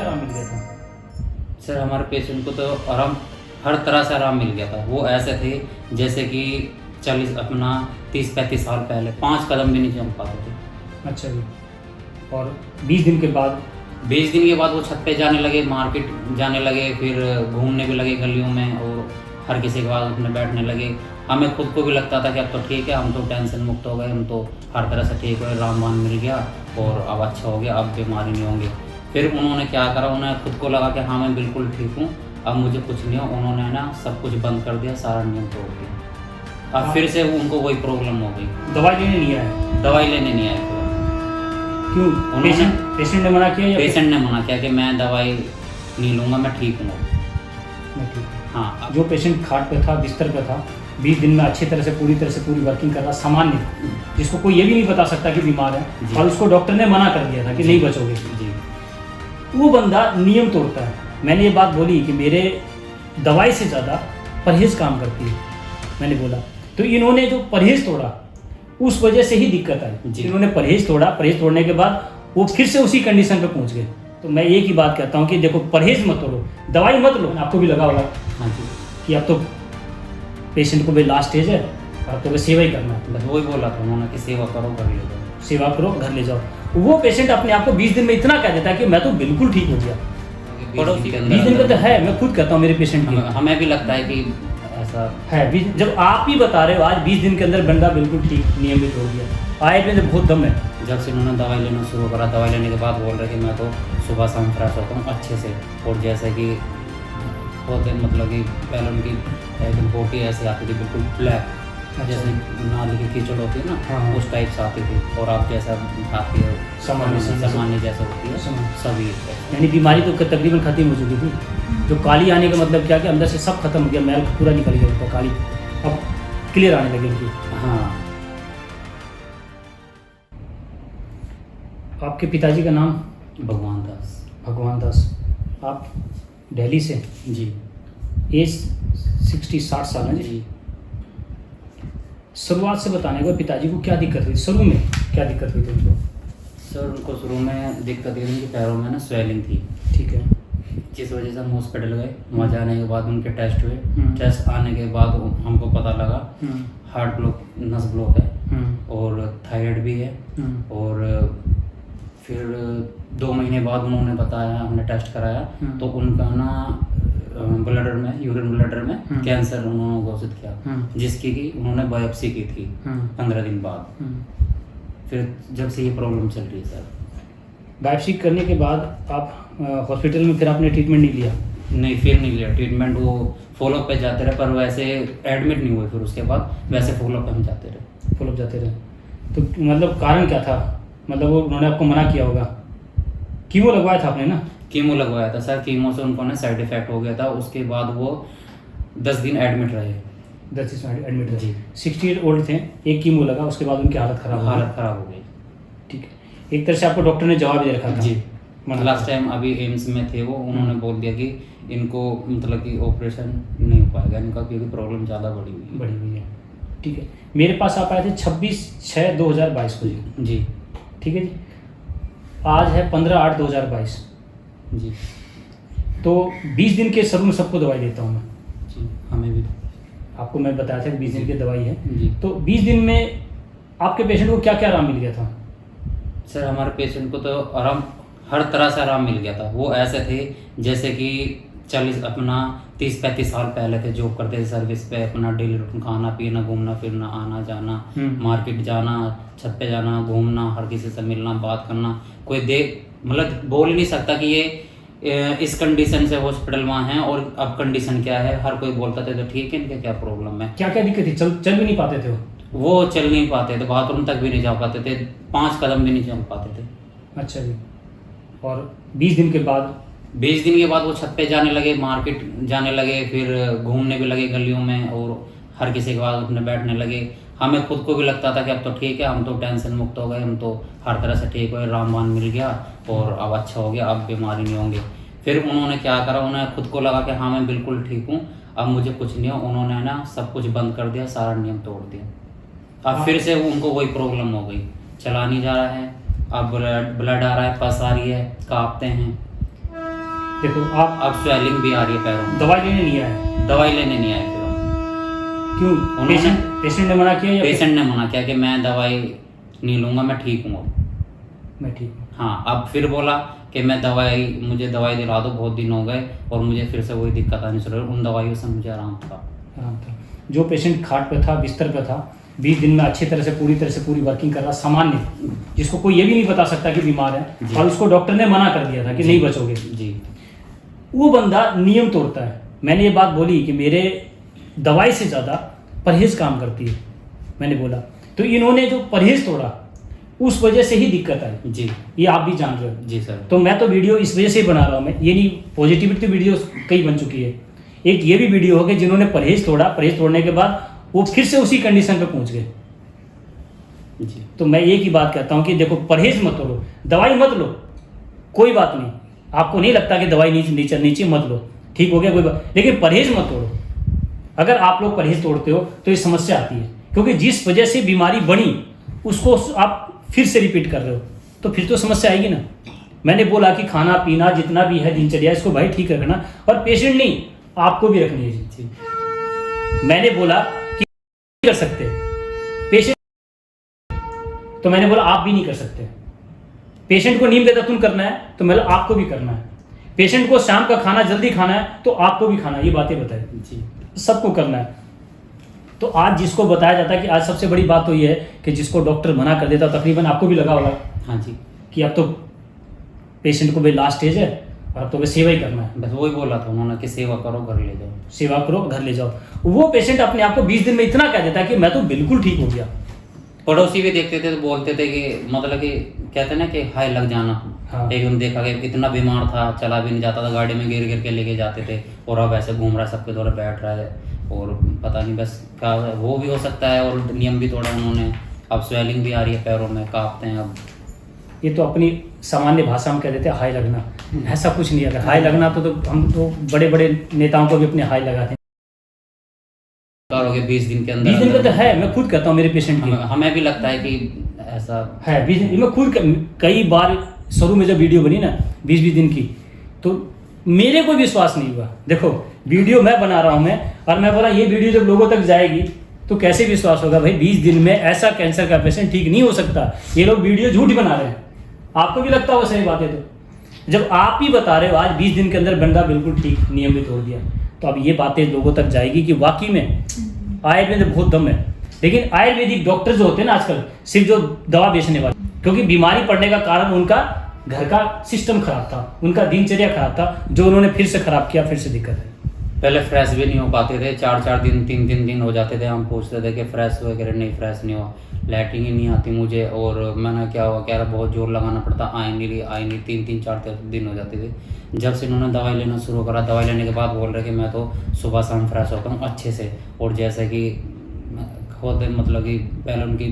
आराम मिल गया था? सर हमारे पेशेंट को तो आराम, हर तरह से आराम मिल गया था। वो ऐसे थे जैसे कि 30-35 साल पहले 5 कदम भी नहीं चल पाते थे। अच्छा जी। और 20 दिन के बाद? 20 दिन के बाद वो छत पे जाने लगे, मार्केट जाने लगे, फिर घूमने भी लगे गलियों में, और हर किसी के बाद उठने बैठने लगे। हमें खुद को भी लगता था कि अब तो ठीक है, हम तो टेंशन मुक्त हो गए, हम तो हर तरह से ठीक हुए, रामबाण मिल गया और अब अच्छा हो गया, अब बीमारी नहीं होंगी। फिर उन्होंने क्या करा, उन्हें खुद को लगा कि हाँ मैं बिल्कुल ठीक हूँ, अब मुझे कुछ नहीं हो। उन्होंने ना सब कुछ बंद कर दिया, सारा नियम तोड़ दिया। अब फिर से उनको वही प्रॉब्लम हो गई। दवाई लेने नहीं आए? दवाई लेने नहीं आए। क्यों? पेशेंट ने मना किया या पेशेंट ने मना किया कि मैं दवाई नहीं लूँगा, मैं ठीक हूँ। मैं ठीक हूँ। हाँ। जो पेशेंट खाट पे था, बिस्तर पे था, 20 दिन में अच्छी तरह से पूरी वर्किंग कर रहा, सामान्य, जिसको कोई ये भी नहीं बता सकता कि बीमार है, और उसको डॉक्टर ने मना कर दिया था कि नहीं बचोगे जी, वो बंदा नियम तोड़ता है। मैंने ये बात बोली कि मेरे दवाई से ज़्यादा परहेज काम करती है, मैंने बोला। तो इन्होंने जो परहेज तोड़ा उस वजह से ही दिक्कत आई। इन्होंने परहेज तोड़ा, परहेज तोड़ने के बाद वो फिर से उसी कंडीशन पे पहुंच गए। तो मैं एक ही बात कहता हूँ कि देखो, परहेज मत तोड़ो, दवाई मत लो। आपको भी लगा होगा हाँ जी कि अब तो पेशेंट को भाई लास्ट स्टेज है, अब तो सेवा ही करना है। बस वही बोला था उन्होंने कि सेवा करो, घर ले जाओ, सेवा करो, घर ले जाओ। वो पेशेंट अपने आप को 20 दिन में इतना कह देता है कि मैं तो बिल्कुल ठीक हो गया। 20 दिन का तो है, मैं खुद कहता हूँ मेरे पेशेंट की। हमें भी लगता है कि ऐसा है। जब आप ही बता रहे हो आज 20 दिन के अंदर बंदा बिल्कुल ठीक, नियमित हो गया। आयुर्वेद में बहुत दम है। जब से उन्होंने दवाई लेना शुरू करा, दवाई लेने के बाद बोल रहे कि मैं तो सुबह शाम फ्रेश होता हूँ अच्छे से, और जैसे कि होते मतलब कि पहले उनकी एकदम बॉडी ऐसे आती थी बिल्कुल ब्लैक, जैसे नाली की कीचड़ होती है ना, हाँ। उस टाइप से आती थी। और आप जैसा खाती है सामान्य जैसा होती है सभी, यानी बीमारी तो तकरीबन खत्म हो चुकी थी। जो काली आने का मतलब क्या कि अंदर से सब खत्म हो गया, मैल पूरा निकल गया था, काली अब क्लियर आने लगी थी। हाँ। आपके पिताजी का नाम? भगवान दास। भगवान दास। आप दिल्ली से? जी। एज 60 साल है जी। शुरुआत से बताने को, पिताजी को क्या दिक्कत हुई, शुरू में क्या दिक्कत हुई थी उनको? सर उनको शुरू में दिक्कत ये थी कि पैरों में ना स्वेलिंग थी। ठीक है। जिस वजह से हम हॉस्पिटल गए, वहाँ जाने के बाद उनके टेस्ट हुए, टेस्ट आने के बाद हमको पता लगा हार्ट ब्लॉक, नस ब्लॉक है, और थायराइड भी है। और फिर 2 महीने बाद उन्होंने बताया, हमने टेस्ट कराया तो उनका ना ब्लडर में, यूरिन ब्लडर में कैंसर उन्होंने घोषित किया, जिसकी कि उन्होंने बायोप्सी की थी 15 दिन बाद। फिर जब से ये प्रॉब्लम चल रही है सर। बायोप्सी करने के बाद आप हॉस्पिटल में फिर आपने ट्रीटमेंट नहीं लिया? नहीं, फिर नहीं लिया ट्रीटमेंट। वो फॉलोअप पे जाते रहे, पर वैसे एडमिट नहीं हुए। फिर उसके बाद वैसे फॉलोअप पे हम जाते रहे। फॉलोअप जाते रहे। तो मतलब कारण क्या था? मतलब वो उन्होंने आपको मना किया होगा। कीमो लगवाया था आपने ना? कीमो लगवाया था सर। कीमो से उनको ना साइड इफेक्ट हो गया था। उसके बाद वो 10 दिन एडमिट रहे। 10 दिन एडमिट रहे जी। 68 ओल्ड थे, एक कीमो लगा, उसके बाद उनकी हालत खराब हो गई। ठीक है। एक तरह से आपको डॉक्टर ने जवाब दे रखा था जी। लास्ट टाइम अभी एम्स में थे वो, उन्होंने बोल दिया कि इनको मतलब कि ऑपरेशन नहीं हो पाएगा इनका, क्योंकि प्रॉब्लम ज़्यादा बढ़ी हुई है। ठीक है। मेरे पास आप आए थे 26/6/2022 को जी। जी। ठीक है जी। आज है 15/8/2022 जी। तो 20 दिन के शुरू में सबको दवाई देता हूँ मैं जी। हमें भी आपको मैं बताया था कि 20 दिन की दवाई है जी। तो 20 दिन में आपके पेशेंट को क्या क्या आराम मिल गया था? सर हमारे पेशेंट को तो आराम, हर तरह से आराम मिल गया था। वो ऐसे थे जैसे कि 30-35 साल पहले थे, जॉब करते थे सर्विस पे, अपना डेली रूटीन, खाना पीना, घूमना फिरना, आना जाना, मार्केट जाना, छत पे जाना, घूमना, हर किसी से मिलना, बात करना। कोई मतलब बोल ही नहीं सकता कि ये इस कंडीशन से हॉस्पिटल में हैं और अब कंडीशन क्या है। हर कोई बोलता था तो ठीक है, इनके क्या प्रॉब्लम है। क्या क्या दिक्कत थी? चल भी नहीं पाते थे वो चल नहीं पाते थे, बाथरूम तक भी नहीं जा पाते थे, 5 कदम भी नहीं चल पाते थे। अच्छा जी। और 20 दिन के बाद? 20 दिन के बाद वो छत पे जाने लगे, मार्केट जाने लगे, फिर घूमने भी लगे गलियों में, और हर किसी के बाद उठने बैठने लगे। हमें खुद को भी लगता था कि अब तो ठीक है, हम तो टेंशन मुक्त हो गए, हम तो हर तरह से ठीक हुए, रामबाण मिल गया और अब अच्छा हो गया, अब बीमारी नहीं होंगी। फिर उन्होंने क्या करा, उन्हें खुद को लगा कि हाँ मैं बिल्कुल ठीक हूँ, अब मुझे कुछ नहीं हो। उन्होंने ना सब कुछ बंद कर दिया, सारा नियम तोड़ दिया। अब फिर से उनको वही प्रॉब्लम हो गई, चला नहीं जा रहा है, अब ब्लड आ रहा है, पस आ रही है, कांपते हैं। देखो आप अब स्वेलिंग भी आ रही है पैरों में। दवाई लेने नहीं आए, दवाई लेने नहीं आए फिर हम। क्यों? पेशेंट ने मना किया या पेशेंट ने मना किया कि मैं दवाई नहीं लूँगा, मैं ठीक हूँ अब। मैं ठीक हूँ? हाँ, अब फिर बोला कि मुझे दवाई दिला दो, बहुत दिन हो गए और मुझे फिर से वही दिक्कत आनी शुरू हुई। उन दवाइयों से मुझे आराम था। जो पेशेंट खाट पे था, बिस्तर पे था, 20 दिन में अच्छी तरह से पूरी वर्किंग कर रहा, सामान्य, जिसको कोई ये भी नहीं बता सकता कि बीमार है, और उसको डॉक्टर ने मना कर दिया था कि नहीं बचोगे जी, वो बंदा नियम तोड़ता है। मैंने ये बात बोली कि मेरे दवाई से ज़्यादा परहेज काम करती है, मैंने बोला। तो इन्होंने जो परहेज तोड़ा उस वजह से ही दिक्कत आई जी, ये आप भी जान रहे हो जी सर। तो मैं तो वीडियो इस वजह से ही बना रहा हूँ, मैं ये नहीं, पॉजिटिविटी वीडियो कई बन चुकी है, एक ये भी वीडियो हो गई जिन्होंने परहेज तोड़ा, परहेज तोड़ने के बाद वो फिर से उसी कंडीशन पे पहुंच गए जी। तो मैं एक ही बात कहता हूँ कि देखो, परहेज मत तोड़ो, दवाई मत लो, कोई बात नहीं, आपको नहीं लगता कि दवाई नहीं चलनी चाहिए, मत लो, ठीक हो गया, कोई बात, लेकिन परहेज मत तोड़ो। अगर आप लोग परहेज तोड़ते हो तो ये समस्या आती है, क्योंकि जिस वजह से बीमारी बनी उसको आप फिर से रिपीट कर रहे हो, तो फिर तो समस्या आएगी ना। मैंने बोला कि खाना पीना जितना भी है दिनचर्या, इसको भाई ठीक रखना, और पेशेंट नहीं, आपको भी रखनी है जी। मैंने बोला कि नहीं कर सकते पेशेंट, तो मैंने बोला आप भी नहीं कर सकते। पेशेंट को नींद बेतुन करना है तो मतलब आपको भी करना है, पेशेंट को शाम का खाना जल्दी खाना है तो आपको भी खाना है, ये बातें बताए जी, सबको करना है। तो आज जिसको बताया जाता है कि आज सबसे बड़ी बात तो ये है कि जिसको डॉक्टर मना कर देता, तकरीबन आपको भी लगा होगा हाँ जी, कि अब तो पेशेंट को भाई लास्ट स्टेज है और अब तो भाई सेवा ही करना है। बस वही बोला था उन्होंने कि सेवा करो, घर ले जाओ, सेवा करो, घर ले जाओ। वो पेशेंट अपने आप को 20 दिन में इतना कह देता है कि मैं तो बिल्कुल ठीक हो गया। पड़ोसी भी देखते थे तो बोलते थे कि मतलब कि कहते ना कि हाय लग जाना। हाँ। एक दिन देखा कि इतना बीमार था, चला भी नहीं जाता था, गाड़ी में गिर गिर के लेके जाते थे, और अब ऐसे घूम रहा है, सबके द्वारा बैठ रहा है, और पता नहीं बस क्या वो भी हो सकता है, और नियम भी तोड़ा उन्होंने। अब स्वेलिंग भी आ रही है पैरों में, कांपते हैं अब। ये तो अपनी सामान्य भाषा में कह देते हैं हाय लगना, ऐसा कुछ नहीं। अगर हाय लगना तो हम तो बड़े बड़े नेताओं को भी अपने हाय लगाते हैं। 20 दिन के अंदर 20 दिन का तो है, मैं खुद कहता हूँ मेरे पेशेंट की, हमें भी लगता है कि ऐसा है 20 दिन। मैं खुद कई बार शुरू में जब वीडियो बनी ना 20-20 दिन की, तो मेरे को विश्वास नहीं हुआ। देखो वीडियो मैं बना रहा हूँ मैं, और मैं बोला ये वीडियो जब लोगों तक जाएगी तो कैसे विश्वास होगा भाई, 20 दिन में ऐसा कैंसर का पेशेंट ठीक नहीं हो सकता। ये लोग वीडियो झूठ बना रहे हैं, आपको भी लगता होगा सही बात है। तो जब आप ही बता रहे हो आज 20 दिन के अंदर बंदा बिल्कुल ठीक, नियम भी तोड़ दिया, तो अब ये बातें लोगों तक जाएगी कि वाकई में आयुर्वेद में बहुत दम है। लेकिन आयुर्वेदिक डॉक्टर जो होते हैं ना आजकल, सिर्फ जो दवा बेचने वाले, क्योंकि बीमारी पड़ने का कारण उनका घर का सिस्टम खराब था, उनका दिनचर्या खराब था, जो उन्होंने फिर से खराब किया, फिर से दिक्कत है। पहले फ्रेश भी नहीं हो पाते थे, 4-4 दिन 3-3 दिन हो जाते थे। हम पूछते थे कि फ्रेश वगैरह नहीं, फ्रेश नहीं हुआ, लैट्रिन ही नहीं आती मुझे, और मैंने क्या हुआ, कह रहा बहुत जोर लगाना पड़ता, आई नहीं 3-4 दिन हो जाते थे। जब से इन्होंने दवाई लेना शुरू करा, दवाई लेने के बाद बोल रहे कि मैं तो सुबह शाम फ्रेश होता हूँ अच्छे से, और जैसे कि खुद मतलब कि पहले उनकी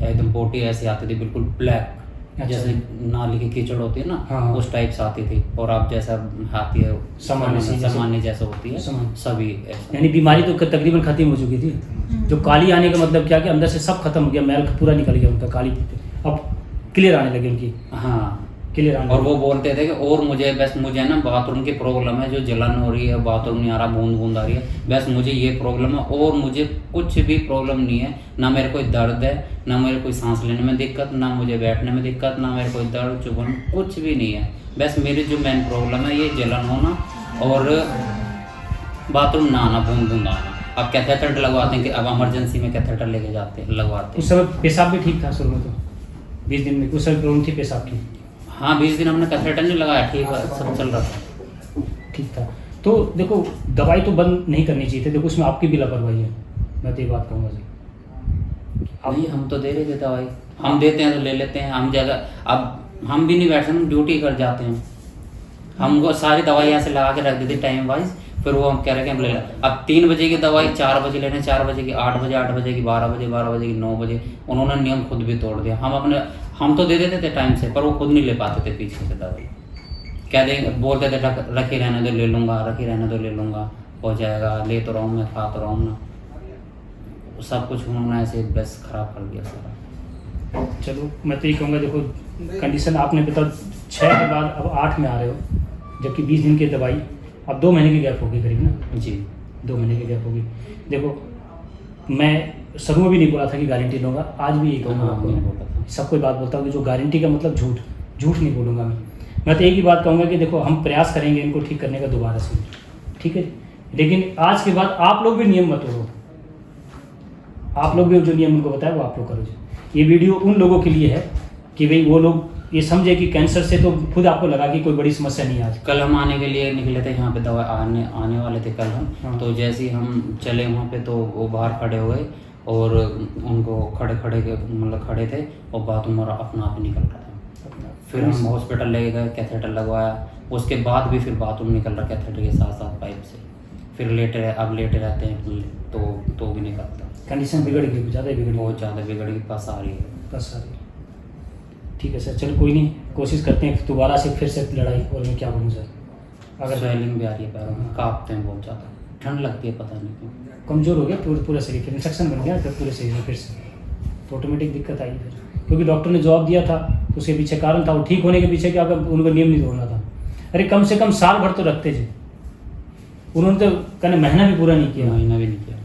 एकदम बोटी ऐसी आती थी बिल्कुल ब्लैक, जैसे नाली की कीचड़ होती है ना, हाँ। उस टाइप से आती थी, और आप जैसा आती है सामान्य जैसा होती है सभी, यानी बीमारी तो तकरीबन खत्म हो चुकी थी। जो काली आने का मतलब क्या कि अंदर से सब खत्म हो गया, मैल पूरा निकल गया उनका, काली अब क्लियर आने लगी उनकी, हाँ क्लियर आने। और वो बोलते थे कि और मुझे ना बाथरूम की प्रॉब्लम है, जो जलन हो रही है, बाथरूम नहीं आ रहा, बूंद बूंद आ रही है, बस मुझे ये प्रॉब्लम है, और मुझे कुछ भी प्रॉब्लम नहीं है, ना मेरे कोई दर्द है, ना मेरे कोई सांस लेने में दिक्कत, ना मुझे बैठने में दिक्कत, ना मेरे कोई दर्द चुभन, कुछ भी नहीं है। बस मेरी जो मेन प्रॉब्लम है ये जलन होना और बाथरूम ना आना, बूंद बूंद आना। अब कैथेटर लगवाते हैं कि अब इमरजेंसी में कैथेटर लेके जाते हैं, लगवाते हैं। उस समय पेशाब भी ठीक था शुरू में, तो 20 दिन में उस समय प्रॉब्लम थी पेशाब की? हाँ 20 दिन हमने कैथेटर नहीं लगाया, ठीक है, सब चल रहा था, ठीक था। तो देखो दवाई तो बंद नहीं करनी चाहिए थी, देखो उसमें आपकी भी लापरवाही है, मैं तो ये बात कहूँगा जी। नहीं हम तो दे रहे थे दवाई, हम देते हैं तो ले लेते हैं, हम ज़्यादा अब हम भी नहीं बैठते, हम ड्यूटी कर जाते हैं, हमको सारी दवाई यहाँ से लगा के रख देती टाइम वाइज, फिर वो हम कह रहे हैं हम ले लें। अब 3 बजे की दवाई 4 बजे लेने, 4 बजे की 8 बजे, 8 बजे की 12 बजे, 12 बजे की 9 बजे, उन्होंने नियम खुद भी तोड़ दिया। हम तो दे देते थे टाइम से, पर वो खुद नहीं ले पाते थे पीछे से दवाई, क्या देंगे, बोलते थे रखे रहने दो ले लूँगा, रखे रहने दो ले लूँगा, हो जाएगा, ले तो रहा हूँ मैं, खा तो रहा हूँ ना, सब कुछ उन्होंने ऐसे बस ख़राब कर दिया सारा। चलो मैं तो ये कहूँगा, देखो कंडीशन आपने बता 6 के बाद अब 8 में आ रहे हो, जबकि 20 दिन की दवाई अब 2 महीने की गैप होगी करीब ना। जी 2 महीने की गैप होगी। देखो मैं शुरू में भी नहीं बोला था कि गारंटी लूँगा, आज भी यही कहूँगा आपको। नहीं बोला था। सबको बात बोलता हूँ कि जो गारंटी का मतलब झूठ नहीं बोलूँगा मैं तो एक ही बात कहूँगा कि देखो हम प्रयास करेंगे इनको ठीक करने का दोबारा से, ठीक है। लेकिन आज के बाद आप लोग भी नियम मत तोड़ो, आप लोग भी जो नियम उनको बताया वो आप लोग करो। ये वीडियो उन लोगों के लिए है कि भाई वो लोग ये समझे कि कैंसर से तो खुद आपको लगा कि कोई बड़ी समस्या नहीं है आज। कल हम आने के लिए निकले थे यहाँ पे, दवा आने वाले थे कल हम। हाँ। तो जैसे ही हम चले वहाँ पे तो वो बाहर खड़े हुए और उनको खड़े मतलब खड़े थे और बाथरूम और अपना आप ही निकल रहा था। फिर हम हॉस्पिटल ले गए, कैथेटर लगवाया, उसके बाद भी फिर बाथरूम निकल रहा कैथेटर के साथ साथ पाइप से। फिर लेटे रहते हैं तो भी निकलता। कंडीशन बिगड़ गई, ज़्यादा बिगड़ गई, बहुत ज़्यादा बिगड़ गई, पास आ रही है। बस आ रही है। ठीक है सर, चलो कोई नहीं, कोशिश करते हैं दोबारा से फिर से लड़ाई। और मैं क्या बोलूँ सर, अगर स्वेलिंग भी आ रही है पैरों में, कांपते हैं बहुत ज़्यादा, ठंड लगती है पता नहीं क्यों। कमज़ोर हो गया पूरा शरीर, फिर इन्फेक्शन बन गया फिर पूरे शरीर में फिर से, तो ऑटोमेटिक दिक्कत आई फिर। क्योंकि डॉक्टर ने जवाब दिया था तो उसके पीछे कारण था, वो ठीक होने के पीछे क्या, उनको नियम नहीं तोड़ना था। अरे कम से कम साल भर तो रखते थे, उन्होंने तो कहने महीना भी पूरा नहीं किया, महीना भी नहीं किया,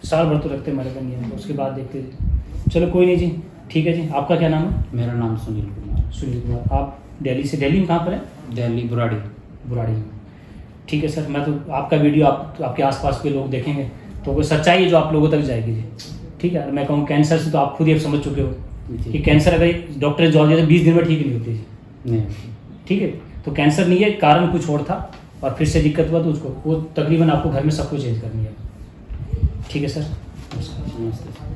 साल भर तो रखते हमारे नियम, उसके बाद देखते थे। चलो कोई नहीं जी, ठीक है जी। आपका क्या नाम है? मेरा नाम सुनील कुमार। सुनील कुमार। आप दिल्ली में कहाँ पर है? दिल्ली बुराड़ी में। ठीक है सर, मैं तो आपका वीडियो आपके आसपास के लोग देखेंगे तो वो सच्चाई है जो आप लोगों तक जाएगी जी, ठीक है। मैं कहूँ कैंसर से तो आप खुद ही समझ चुके हो कि कैंसर अगर डॉक्टर ने जवाब दिया तो 20 दिन में ठीक नहीं होती जी, नहीं, ठीक है। तो कैंसर नहीं है, कारण कुछ और था और फिर से दिक्कत हुआ तो उसको वो तकरीबन आपको घर में सब कुछ चेंज करनी है, ठीक है सर। नमस्ते।